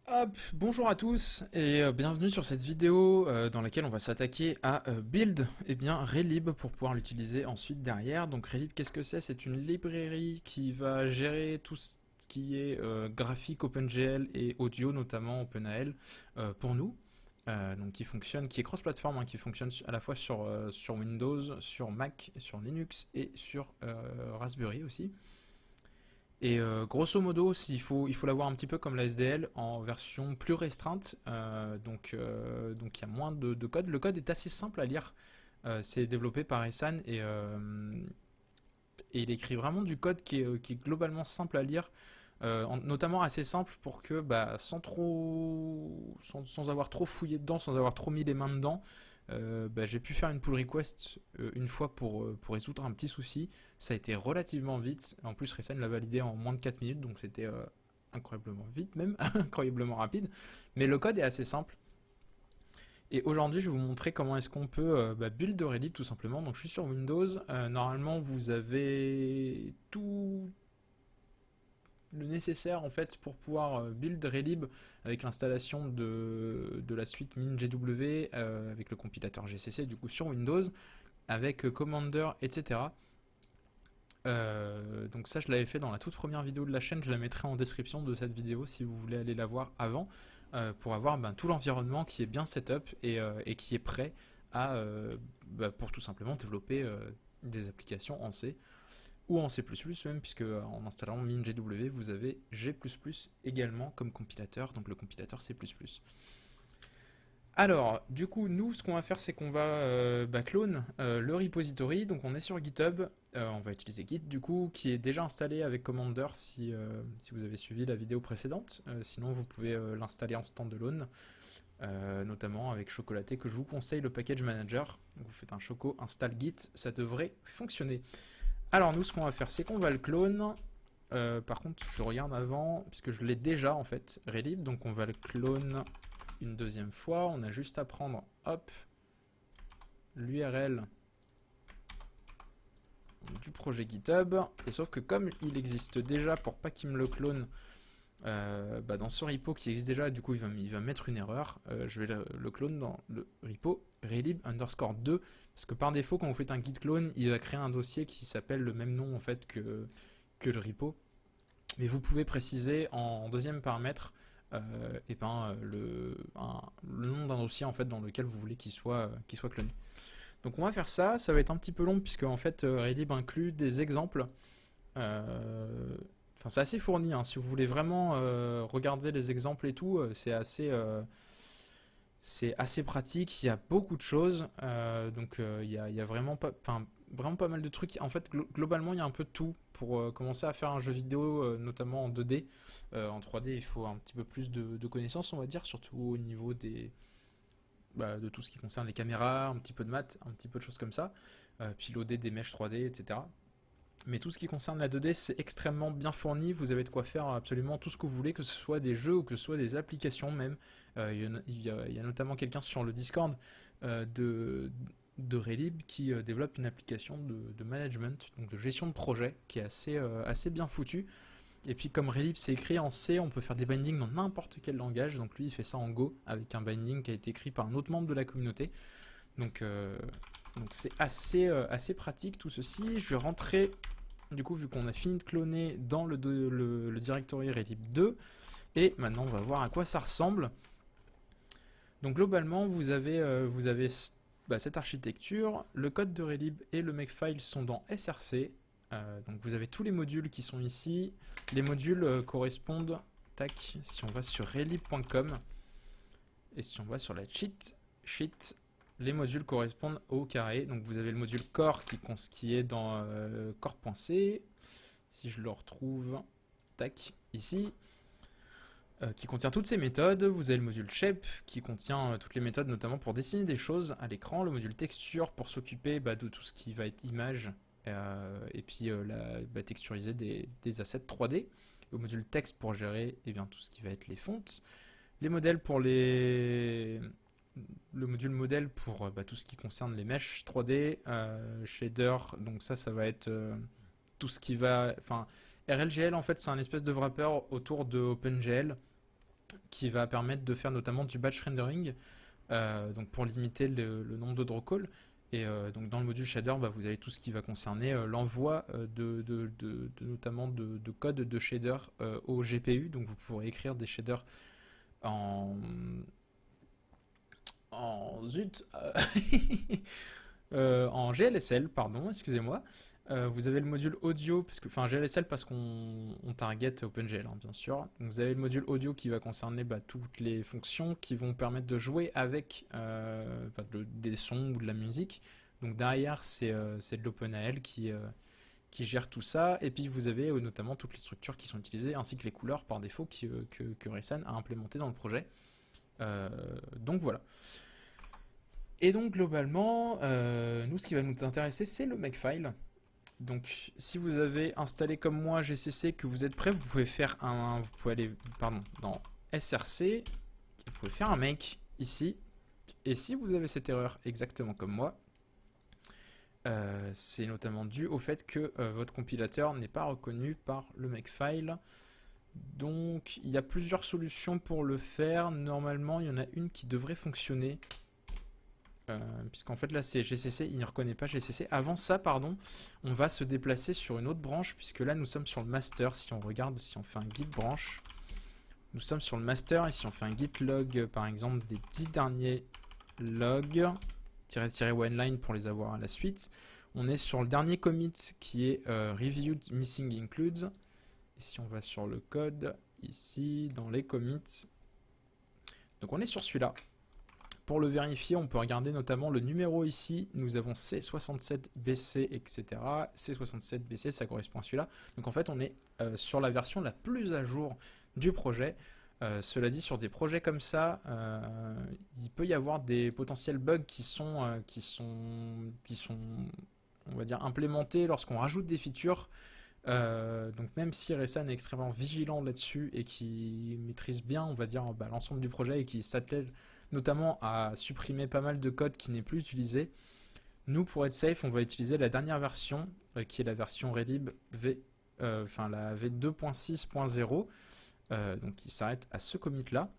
Hop, bonjour à tous et bienvenue sur cette vidéo dans laquelle on va s'attaquer à Build, Relib pour pouvoir l'utiliser ensuite derrière. Donc Relib, qu'est-ce que c'est? C'est une librairie qui va gérer tout ce qui est graphique OpenGL et audio, notamment OpenAL, pour nous. Donc qui est cross-platform, hein, qui fonctionne à la fois sur Windows, sur Mac, sur Linux et sur Raspberry aussi. Et grosso modo, il faut l'avoir un petit peu comme la SDL en version plus restreinte. Donc il y a moins de code. Le code est assez simple à lire. C'est développé par Ehsan et il écrit vraiment du code qui est globalement simple à lire, notamment assez simple pour que sans avoir trop fouillé dedans, sans avoir trop mis les mains dedans, j'ai pu faire une pull request une fois pour résoudre un petit souci. Ça a été relativement vite. En plus, Resen l'a validé en moins de 4 minutes, donc c'était incroyablement vite même, incroyablement rapide. Mais le code est assez simple. Et aujourd'hui, je vais vous montrer comment est-ce qu'on peut build Relib tout simplement. Donc je suis sur Windows. Normalement, vous avez tout le nécessaire en fait pour pouvoir build Relib avec l'installation de la suite MinGW avec le compilateur GCC du coup sur Windows avec Commander, etc. Donc ça je l'avais fait dans la toute première vidéo de la chaîne, je la mettrai en description de cette vidéo si vous voulez aller la voir avant, pour avoir tout l'environnement qui est bien setup et qui est prêt pour tout simplement développer des applications en C ou en C++ même, puisque en installant MinGW vous avez G++ également comme compilateur, donc le compilateur C++. Alors, du coup, nous, ce qu'on va faire, c'est qu'on va clone le repository. Donc, on est sur GitHub. On va utiliser Git, du coup, qui est déjà installé avec Commander si vous avez suivi la vidéo précédente. Sinon, vous pouvez l'installer en standalone, notamment avec Chocolaté, que je vous conseille le package manager. Donc, vous faites un choco install Git, ça devrait fonctionner. Alors, nous, ce qu'on va faire, c'est qu'on va le clone. Par contre, je regarde avant, puisque je l'ai déjà, en fait, Relib. Donc, on va le clone une deuxième fois. On a juste à prendre, hop, l'URL du projet GitHub. Et sauf que comme il existe déjà, pour pas qu'il me le clone dans ce repo qui existe déjà, du coup il va mettre une erreur. Je vais le clone dans le repo relib_2 parce que par défaut quand vous faites un git clone, il va créer un dossier qui s'appelle le même nom en fait que le repo. Mais vous pouvez préciser en deuxième paramètre le nom d'un dossier en fait dans lequel vous voulez qu'il soit cloné. Donc on va faire ça, ça va être un petit peu long puisque en fait Relib inclut des exemples. Enfin c'est assez fourni, hein. Si vous voulez vraiment regarder les exemples et tout, c'est assez pratique, il y a beaucoup de choses, il y a vraiment pas mal de trucs. En fait, globalement, il y a un peu de tout pour commencer à faire un jeu vidéo, notamment en 2D. En 3D, il faut un petit peu plus de connaissances, on va dire, surtout au niveau de tout ce qui concerne les caméras, un petit peu de maths, un petit peu de choses comme ça, piloter des mèches 3D, etc. Mais tout ce qui concerne la 2D, c'est extrêmement bien fourni. Vous avez de quoi faire absolument tout ce que vous voulez, que ce soit des jeux ou que ce soit des applications même. Il y a notamment quelqu'un sur le Discord euh, de, de Relib qui développe une application de management, donc de gestion de projet, qui est assez bien foutue. Et puis comme Relib c'est écrit en C, on peut faire des bindings dans n'importe quel langage. Donc lui il fait ça en Go avec un binding qui a été écrit par un autre membre de la communauté. Donc c'est assez pratique tout ceci. Je vais rentrer du coup, vu qu'on a fini de cloner dans le directory relib2, et maintenant on va voir à quoi ça ressemble. Donc globalement, vous avez cette architecture, le code de relib et le makefile sont dans src. Donc vous avez tous les modules qui sont ici. Les modules correspondent, tac, si on va sur relib.com et si on va sur la cheat sheet, les modules correspondent au carré. Donc vous avez le module core qui est dans core.c. Si je le retrouve, tac, ici, qui contient toutes ces méthodes. Vous avez le module shape qui contient toutes les méthodes, notamment pour dessiner des choses à l'écran. Le module texture pour s'occuper de tout ce qui va être image et puis texturiser des assets 3D. Le module texte pour gérer tout ce qui va être les fontes. Les modèles pour le module modèle pour tout ce qui concerne les meshes 3D, shader, donc ça va être tout ce qui va... Enfin, RLGL en fait c'est un espèce de wrapper autour de OpenGL qui va permettre de faire notamment du batch rendering, donc pour limiter le nombre de draw calls. Et donc dans le module shader, bah, vous avez tout ce qui va concerner l'envoi notamment de code de shader au GPU. Donc vous pourrez écrire des shaders en zut en GLSL, pardon, excusez-moi. Vous avez le module audio, enfin GLSL parce qu'on target OpenGL, hein, bien sûr. Donc vous avez le module audio qui va concerner bah, toutes les fonctions qui vont permettre de jouer avec des sons ou de la musique. Donc derrière, c'est de l'OpenAL qui gère tout ça. Et puis vous avez notamment toutes les structures qui sont utilisées, ainsi que les couleurs par défaut que Raysan a implémenté dans le projet. Donc voilà. Et donc globalement, nous ce qui va nous intéresser, c'est le makefile. Donc si vous avez installé comme moi GCC, que vous êtes prêt, vous pouvez faire vous pouvez aller dans SRC, vous pouvez faire un make ici. Et si vous avez cette erreur exactement comme moi, c'est notamment dû au fait que votre compilateur n'est pas reconnu par le makefile. Donc il y a plusieurs solutions pour le faire. Normalement il y en a une qui devrait fonctionner. Puisqu'en fait là c'est GCC, il ne reconnaît pas GCC. Avant ça, pardon, on va se déplacer sur une autre branche, puisque là nous sommes sur le master. Si on regarde, si on fait un git branch, nous sommes sur le master, et si on fait un git log par exemple des 10 derniers logs, --one-line pour les avoir à la suite, on est sur le dernier commit qui est reviewed missing includes. Et si on va sur le code, ici dans les commits, donc on est sur celui-là. Pour le vérifier, on peut regarder notamment le numéro ici. Nous avons C67BC, etc. C67BC, ça correspond à celui-là. Donc en fait, on est sur la version la plus à jour du projet. Cela dit, sur des projets comme ça, il peut y avoir des potentiels bugs qui sont, on va dire, implémentés lorsqu'on rajoute des features. Donc même si Raysan est extrêmement vigilant là-dessus et qui maîtrise bien, on va dire, bah, l'ensemble du projet et qui s'attelle notamment à supprimer pas mal de code qui n'est plus utilisé, nous pour être safe on va utiliser la dernière version qui est la version Relib la v2.6.0 donc qui s'arrête à ce commit là.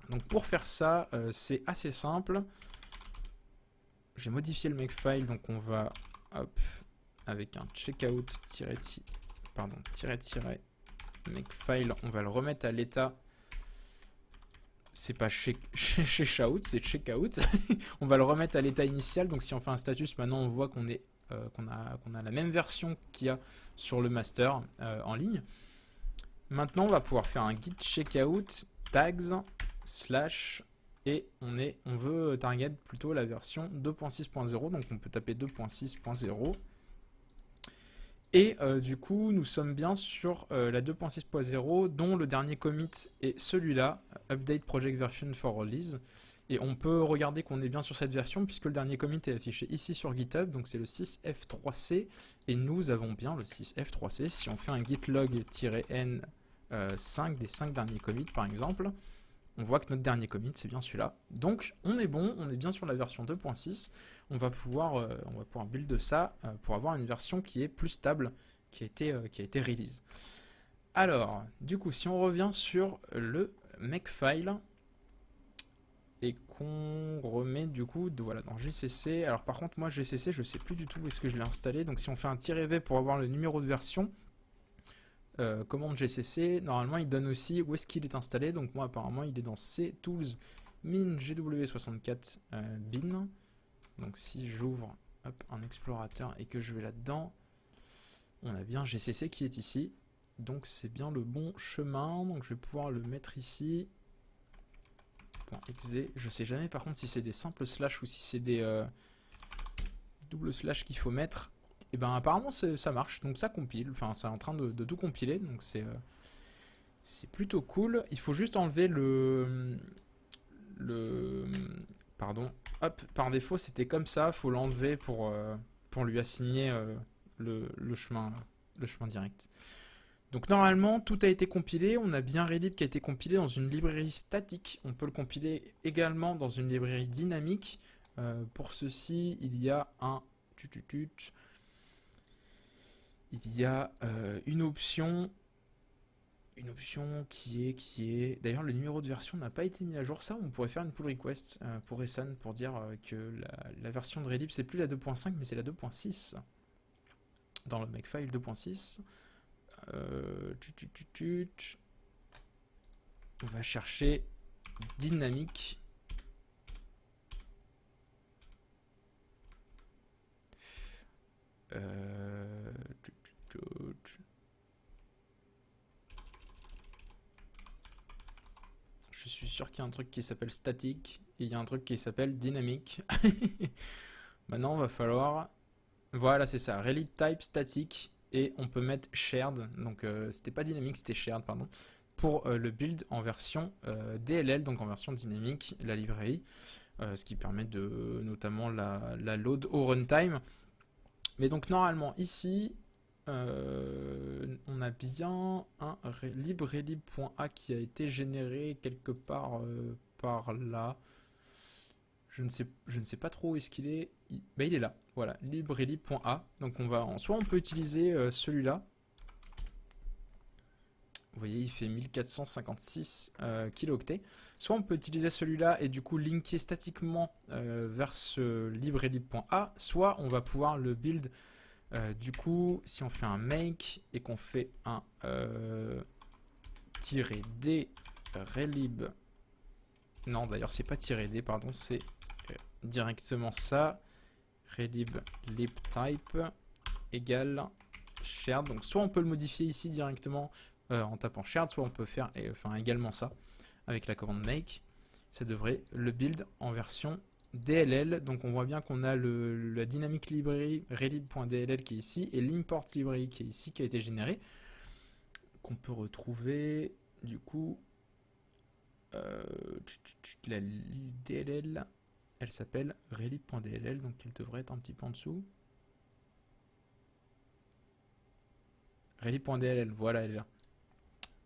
Donc pour faire ça c'est assez simple. J'ai modifié le makefile, donc on va avec un checkout makefile, on va le remettre à l'état. C'est pas checkout, c'est checkout. On va le remettre à l'état initial. Donc si on fait un status, maintenant on voit qu'on a la même version qu'il y a sur le master en ligne. Maintenant on va pouvoir faire un git checkout tags / et on veut target plutôt la version 2.6.0. donc on peut taper 2.6.0. Et du coup, nous sommes bien sur la 2.6.0 dont le dernier commit est celui-là, Update Project Version for Release. Et on peut regarder qu'on est bien sur cette version puisque le dernier commit est affiché ici sur GitHub, donc c'est le 6f3c. Et nous avons bien le 6f3c. Si on fait un git log-n 5 des 5 derniers commits par exemple, on voit que notre dernier commit c'est bien celui-là. Donc on est bon, on est bien sur la version 2.6. On va pouvoir build ça pour avoir une version qui est plus stable, qui a été release. Alors, du coup, si on revient sur le makefile et qu'on remet du coup dans GCC. Alors par contre, moi GCC, je sais plus du tout où est-ce que je l'ai installé. Donc si on fait un -v pour avoir le numéro de version, commande GCC, normalement il donne aussi où est-ce qu'il est installé. Donc moi apparemment il est dans ctools min gw64 bin. Donc si j'ouvre un explorateur et que je vais là-dedans, on a bien GCC qui est ici. Donc c'est bien le bon chemin. Donc je vais pouvoir le mettre ici. .exe. Je sais jamais par contre si c'est des simples slash ou si c'est des double slash qu'il faut mettre. Et ben apparemment ça marche. Donc ça compile. Enfin c'est en train de tout compiler. Donc c'est plutôt cool. Il faut juste enlever pardon. Hop, par défaut c'était comme ça, faut l'enlever pour lui assigner le chemin direct. Donc normalement tout a été compilé, on a bien Relib qui a été compilé dans une librairie statique, on peut le compiler également dans une librairie dynamique. Pour ceci il y a une option une option qui est... D'ailleurs, le numéro de version n'a pas été mis à jour. Ça, on pourrait faire une pull request pour Esan pour dire que la version de Relib, c'est plus la 2.5, mais c'est la 2.6. Dans le Makefile 2.6. On va chercher dynamique. Je suis sûr qu'il y a un truc qui s'appelle statique et il y a un truc qui s'appelle dynamique. Maintenant, il va falloir... Voilà, c'est ça. Relib type statique et on peut mettre shared. Donc, c'était pas dynamique, c'était shared, pardon. Pour le build en version DLL, donc en version dynamique, la librairie. Ce qui permet de notamment la load au runtime. Mais donc, normalement, ici... on a bien un librelib.a qui a été généré quelque part par là. Je ne sais pas trop où est-ce qu'il est. Il est là. Voilà, librelib.a. Donc soit on peut utiliser celui-là. Vous voyez, il fait 1456 kilooctets. Soit on peut utiliser celui-là et du coup linker statiquement vers ce librelib.a. Soit on va pouvoir le build. Du coup, si on fait un make et qu'on fait un -d relib, non d'ailleurs c'est pas -d, pardon, c'est directement ça, relib libtype égale shared. Donc soit on peut le modifier ici directement en tapant shared, soit on peut faire également ça avec la commande make. Ça devrait le build en version DLL, donc on voit bien qu'on a la dynamic library relib.dll qui est ici et l'import library qui est ici, qui a été généré, qu'on peut retrouver du coup la DLL, elle s'appelle relib.dll, donc il devrait être un petit peu en dessous. Relib.dll, voilà, elle est là.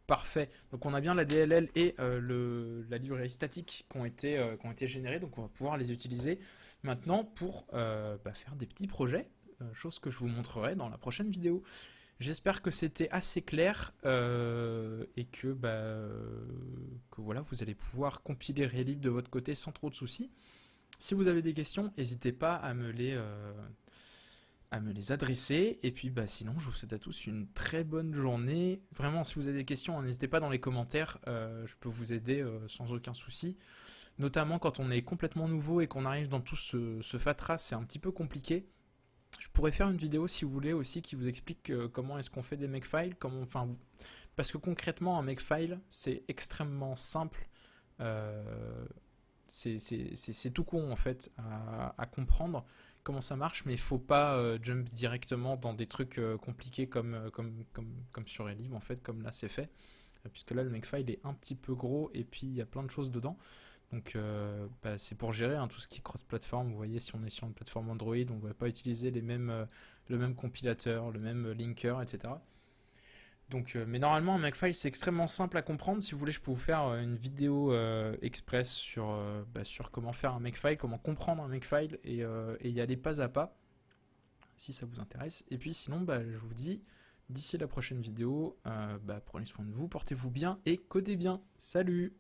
Parfait. Donc on a bien la DLL et la librairie statique qui ont été générées. Donc on va pouvoir les utiliser maintenant pour faire des petits projets, chose que je vous montrerai dans la prochaine vidéo. J'espère que c'était assez clair et que voilà, vous allez pouvoir compiler Relib de votre côté sans trop de soucis. Si vous avez des questions, n'hésitez pas à me les adresser. Et puis sinon, je vous souhaite à tous une très bonne journée. Vraiment, si vous avez des questions, n'hésitez pas dans les commentaires. Je peux vous aider sans aucun souci. Notamment quand on est complètement nouveau et qu'on arrive dans tout ce fatras, c'est un petit peu compliqué. Je pourrais faire une vidéo si vous voulez aussi qui vous explique comment est-ce qu'on fait des makefiles. Parce que concrètement, un makefile, c'est extrêmement simple. C'est tout con en fait à comprendre comment ça marche, mais il faut pas jump directement dans des trucs compliqués comme sur Relib en fait, comme là c'est fait, puisque là le makefile est un petit peu gros et puis il y a plein de choses dedans. Donc c'est pour gérer tout ce qui est cross-platform. Vous voyez, si on est sur une plateforme Android, on ne va pas utiliser le même compilateur, le même linker, etc. Donc, mais normalement, un makefile, c'est extrêmement simple à comprendre. Si vous voulez, je peux vous faire une vidéo express sur comment faire un makefile, comment comprendre un makefile et y aller pas à pas, si ça vous intéresse. Et puis sinon, je vous dis, d'ici la prochaine vidéo, prenez soin de vous, portez-vous bien et codez bien. Salut!